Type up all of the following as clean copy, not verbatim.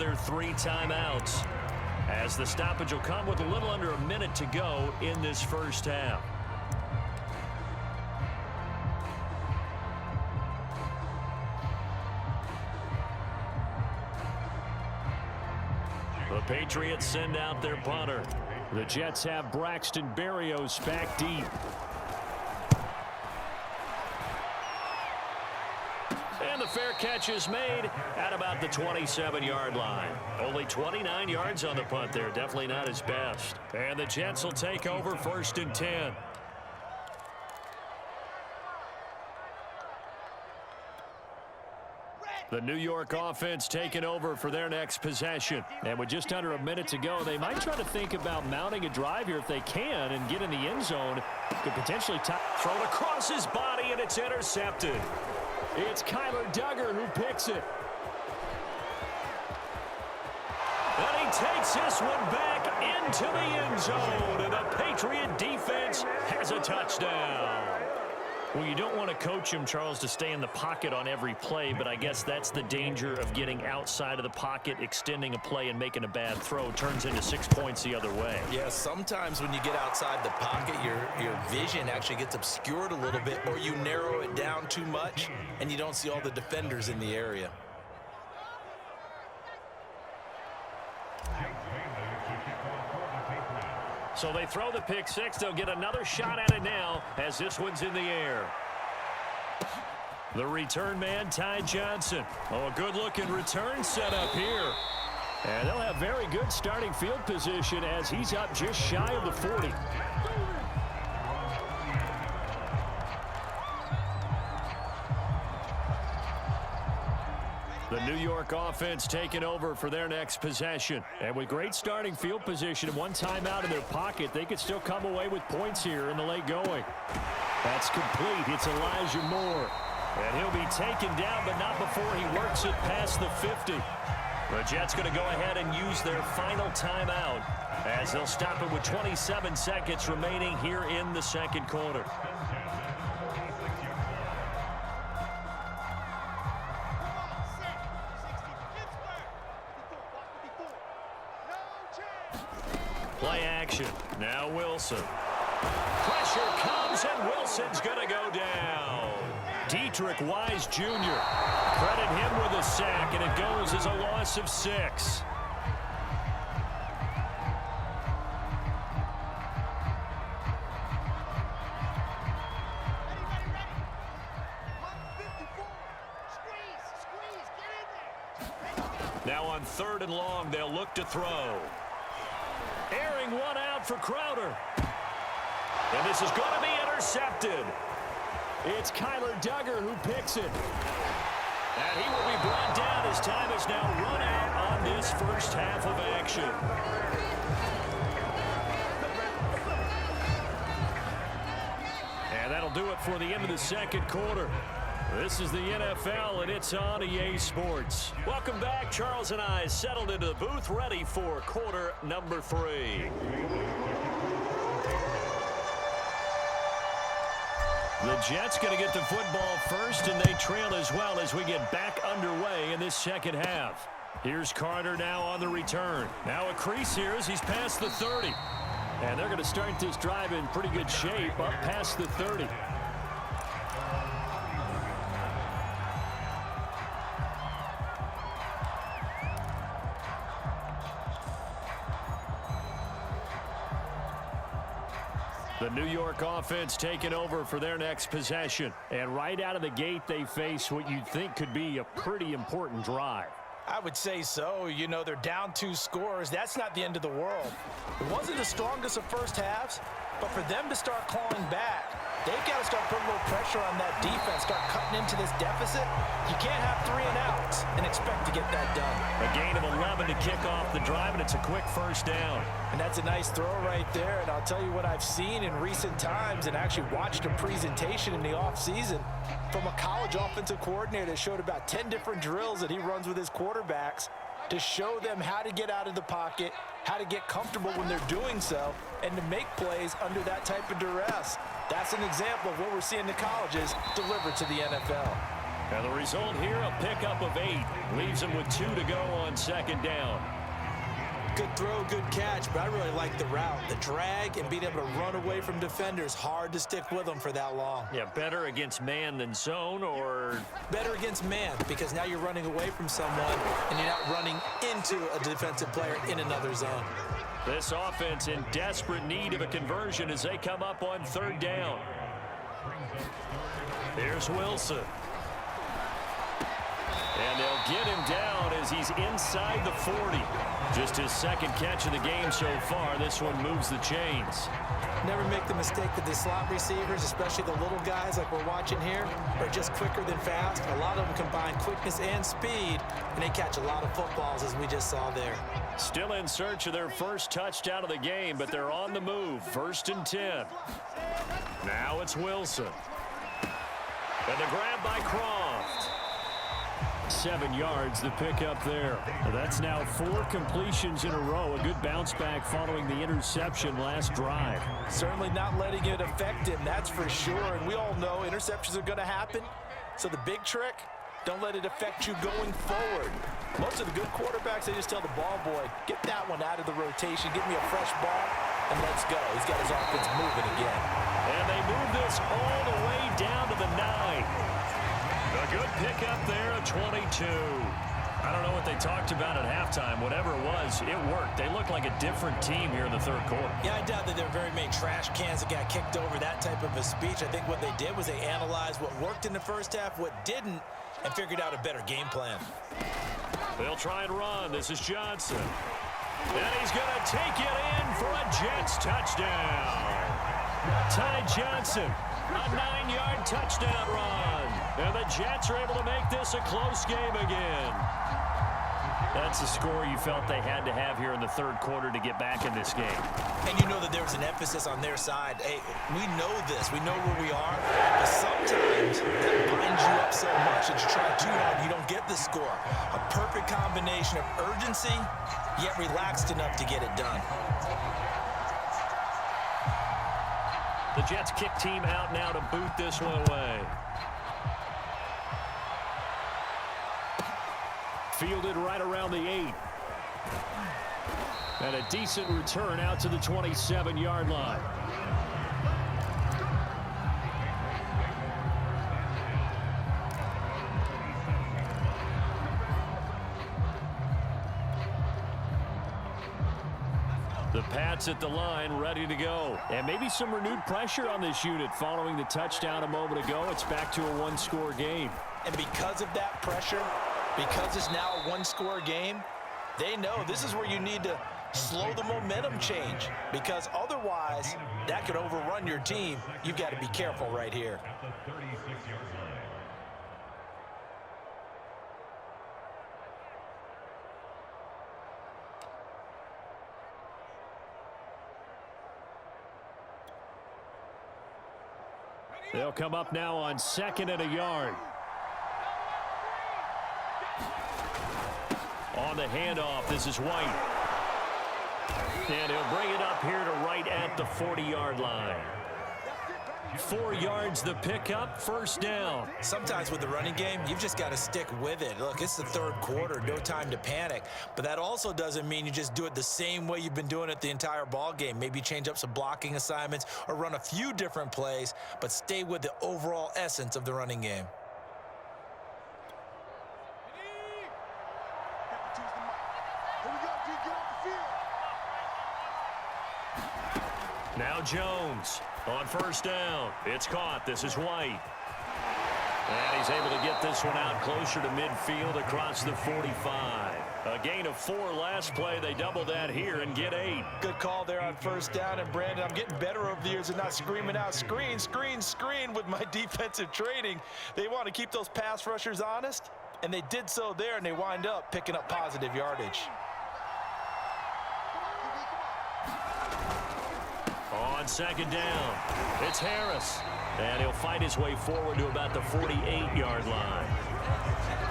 their 3 timeouts, as the stoppage will come with a little under a minute to go in this first half. The Patriots send out their punter. The Jets have Braxton Berrios back deep. And the fair catch is made at about the 27-yard line. Only 29 yards on the punt there. Definitely not his best. And the Jets will take over 1st and 10. The New York offense taking over for their next possession. And with just under a minute to go, they might try to think about mounting a drive here if they can and get in the end zone. Could potentially throw it across his body, and it's intercepted. It's Kyler Duggar who picks it. And he takes this one back into the end zone. And the Patriot defense has a touchdown. Well, you don't want to coach him, Charles, to stay in the pocket on every play, but I guess that's the danger of getting outside of the pocket, extending a play, and making a bad throw. Turns into 6 points the other way. Yeah, sometimes when you get outside the pocket, your vision actually gets obscured a little bit, or you narrow it down too much, and you don't see all the defenders in the area. So they throw the pick six. They'll get another shot at it now as this one's in the air. The return man, Ty Johnson. Oh, a good-looking return set up here. And they'll have very good starting field position as he's up just shy of the 40. The New York offense taking over for their next possession. And with great starting field position and one timeout in their pocket, they could still come away with points here in the late going. That's complete. It's Elijah Moore. And he'll be taken down, but not before he works it past the 50. The Jets going to go ahead and use their final timeout as they'll stop it with 27 seconds remaining here in the second quarter. Play action. Now Wilson. Pressure comes, and Wilson's going to go down. Dietrich Wise Jr. Credit him with a sack, and it goes as a loss of 6. Now on 3rd and long, they'll look to throw. Airing one out for Crowder. And this is going to be intercepted. It's Kyler Duggar who picks it. And he will be brought down as time has now run out on this first half of action. And that'll do it for the end of the second quarter. This is the NFL, and it's on EA Sports. Welcome back. Charles and I settled into the booth, ready for quarter number 3. The Jets going to get the football first, and they trail as well as we get back underway in this second half. Here's Carter now on the return. Now a crease here as he's past the 30. And they're going to start this drive in pretty good shape up past the 30. The New York offense taking over for their next possession. And right out of the gate, they face what you'd think could be a pretty important drive. I would say so. You know, they're down 2 scores. That's not the end of the world. It wasn't the strongest of first halves, but for them to start clawing back, they've got to start putting a little pressure on that defense, start cutting into this deficit. You can't have 3 and outs and expect to get that done. A gain of 11 to kick off the drive, and it's a quick first down. And that's a nice throw right there. And I'll tell you what I've seen in recent times and actually watched a presentation in the offseason from a college offensive coordinator that showed about 10 different drills that he runs with his quarterbacks to show them how to get out of the pocket, how to get comfortable when they're doing so, and to make plays under that type of duress. That's an example of what we're seeing in the colleges delivered to the NFL. And the result here, a pickup of 8. Leaves him with 2 to go on second down. Good throw, good catch, but I really like the route. The drag and being able to run away from defenders, hard to stick with them for that long. Yeah, better against man than zone, or? Better against man, because now you're running away from someone and you're not running into a defensive player in another zone. This offense in desperate need of a conversion as they come up on third down. Here's Wilson. And they'll get him down as he's inside the 40. Just his second catch of the game so far. This one moves the chains. Never make the mistake that the slot receivers, especially the little guys like we're watching here, are just quicker than fast. A lot of them combine quickness and speed, and they catch a lot of footballs, as we just saw there. Still in search of their first touchdown of the game, but they're on the move. 1st and 10. Now it's Wilson. And the grab by Croft. 7 yards, the pickup there. That's now 4 completions in a row. A good bounce back following the interception last drive. Certainly not letting it affect him, that's for sure. And we all know interceptions are going to happen. So the big trick, don't let it affect you going forward. Most of the good quarterbacks, they just tell the ball boy, get that one out of the rotation, give me a fresh ball, and let's go. He's got his offense moving again. And they move this all the way down to the 9. A good pickup there, a 22. I don't know what they talked about at halftime. Whatever it was, it worked. They look like a different team here in the third quarter. Yeah, I doubt that there are very many trash cans that got kicked over, that type of a speech. I think what they did was they analyzed what worked in the first half, what didn't, and figured out a better game plan. They'll try and run. This is Johnson. And he's going to take it in for a Jets touchdown. Ty Johnson, a 9-yard touchdown run. And the Jets are able to make this a close game again. That's the score you felt they had to have here in the third quarter to get back in this game. And you know that there was an emphasis on their side. Hey, we know this. We know where we are. But sometimes that binds you up so much that you try too hard and you don't get the score. A perfect combination of urgency, yet relaxed enough to get it done. The Jets kick team out now to boot this one away. Fielded right around the 8. And a decent return out to the 27-yard line. The Pats at the line, ready to go. And maybe some renewed pressure on this unit following the touchdown a moment ago. It's back to a one-score game. And because of that pressure, because it's now a one-score game, they know this is where you need to slow the momentum change, because otherwise that could overrun your team. You've got to be careful right here. They'll come up now on 2nd and a yard. On the handoff, this is White. And he'll bring it up here to right at the 40-yard line. 4 yards the pickup, 1st down. Sometimes with the running game, you've just got to stick with it. Look, it's the third quarter, no time to panic. But that also doesn't mean you just do it the same way you've been doing it the entire ball game. Maybe change up some blocking assignments or run a few different plays, but stay with the overall essence of the running game. Now Jones on 1st down. It's caught. This is White. And he's able to get this one out closer to midfield across the 45. A gain of 4 last play. They double that here and get 8. Good call there on 1st down. And Brandon, I'm getting better over the years and not screaming out screen, screen, screen with my defensive training. They want to keep those pass rushers honest, and they did so there, and they wind up picking up positive yardage. On 2nd down, it's Harris. And he'll fight his way forward to about the 48-yard line.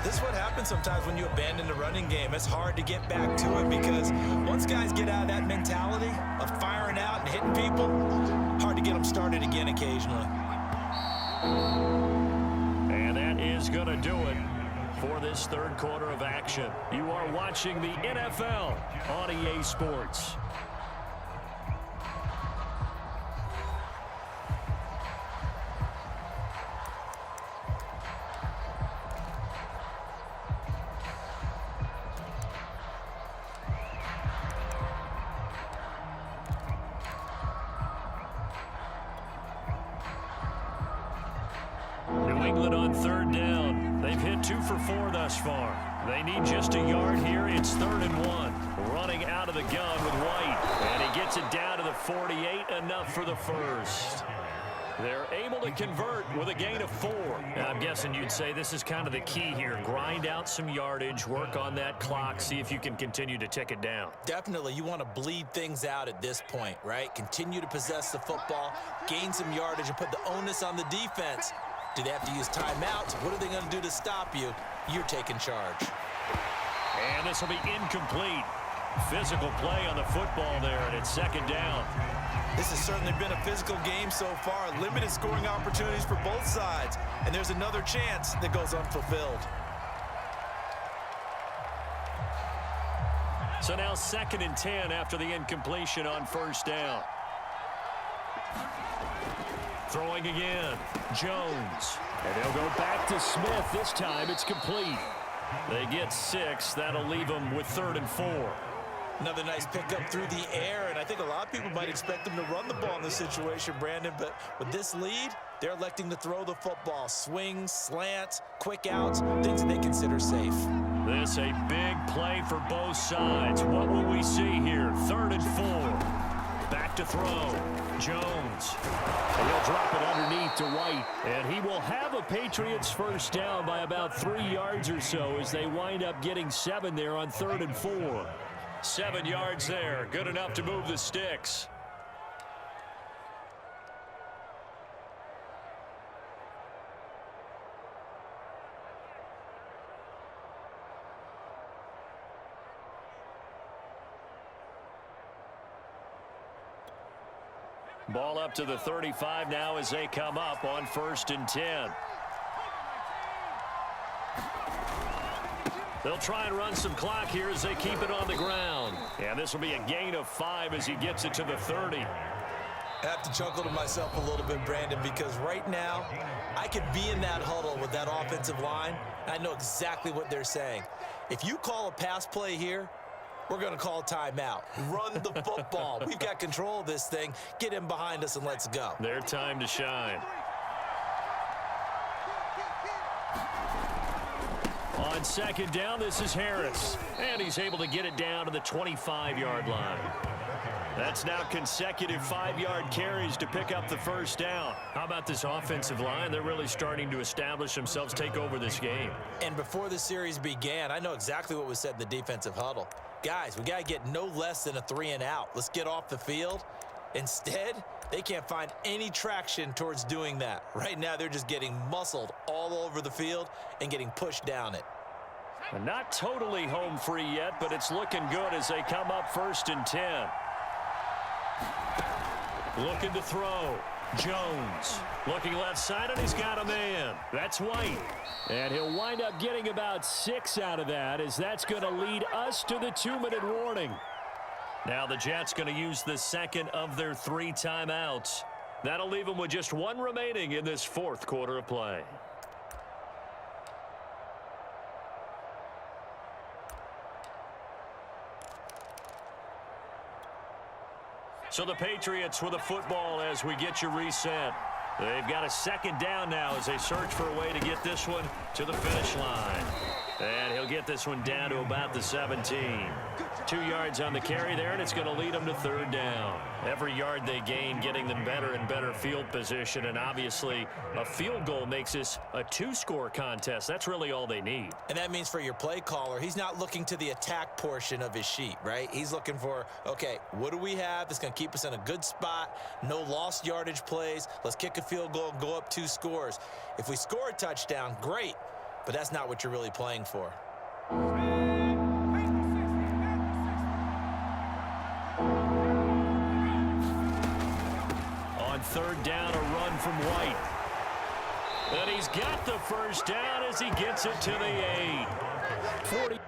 This is what happens sometimes when you abandon the running game. It's hard to get back to it because once guys get out of that mentality of firing out and hitting people, hard to get them started again occasionally. And that is is going to do it for this third quarter of action. You are watching the NFL on EA Sports. New England on third down. They've hit 2 for 4 thus far. They need just a yard here. It's 3rd and 1. Running out of the gun with White. And he gets it down to the 48. Enough for the first. They're able to convert with a gain of 4. I'm guessing you'd say this is kind of the key here. Grind out some yardage, work on that clock, see if you can continue to tick it down. Definitely, you want to bleed things out at this point, right? Continue to possess the football, gain some yardage, and put the onus on the defense. Do they have to use timeouts? What are they going to do to stop you? You're taking charge. And this will be incomplete. Physical play on the football there, and it's 2nd down. This has certainly been a physical game so far. Limited scoring opportunities for both sides. And there's another chance that goes unfulfilled. So now 2nd and 10 after the incompletion on 1st down. Throwing again, Jones. And they'll go back to Smith. This time it's complete. They get 6. That'll leave them with 3rd and 4. Another nice pickup through the air, and I think a lot of people might expect them to run the ball in this situation, Brandon, but with this lead, they're electing to throw the football. Swings, slants, quick outs, things that they consider safe. This a big play for both sides. What will we see here? 3rd and 4. Back to throw. Jones. And he'll drop it underneath to White. And he will have a Patriots first down by about 3 yards or so as they wind up getting 7 there on 3rd and 4. 7 yards there. Good enough to move the sticks. Ball up to the 35 now as they come up on 1st and 10. They'll try and run some clock here as they keep it on the ground. And this will be a gain of 5 as he gets it to the 30. I have to chuckle to myself a little bit, Brandon, because right now I could be in that huddle with that offensive line. I know exactly what they're saying. If you call a pass play here, we're going to call a timeout. Run the football. We've got control of this thing. Get him behind us and let's go. Their time to shine. On 2nd down, this is Harris. And he's able to get it down to the 25-yard line. That's now consecutive 5-yard carries to pick up the first down. How about this offensive line? They're really starting to establish themselves, take over this game. And before the series began, I know exactly what was said in the defensive huddle. Guys, we got to get no less than a 3 and out. Let's get off the field. Instead, they can't find any traction towards doing that. Right now, they're just getting muscled all over the field and getting pushed down it. Not totally home free yet, but it's looking good as they come up 1st and 10. Looking to throw. Jones looking left side, and he's got a man. That's White. And he'll wind up getting about 6 out of that, as that's going to lead us to the 2-minute warning. Now the Jets going to use the 2nd of their 3 timeouts. That'll leave them with just 1 remaining in this 4th quarter of play. So the Patriots with a football as we get you reset. They've got a 2nd down now as they search for a way to get this one to the finish line. And he'll get this one down to about the 17. 2 yards on the carry there, and it's going to lead them to 3rd down. Every yard they gain, getting them better and better field position, and obviously a field goal makes this a 2-score contest. That's really all they need. And that means for your play caller, he's not looking to the attack portion of his sheet, right? He's looking for, okay, what do we have that's going to keep us in a good spot? No lost yardage plays. Let's kick a field goal and go up 2 scores. If we score a touchdown, great, but that's not what you're really playing for. On 3rd down, a run from White. And he's got the first down as he gets it to the 8. 40.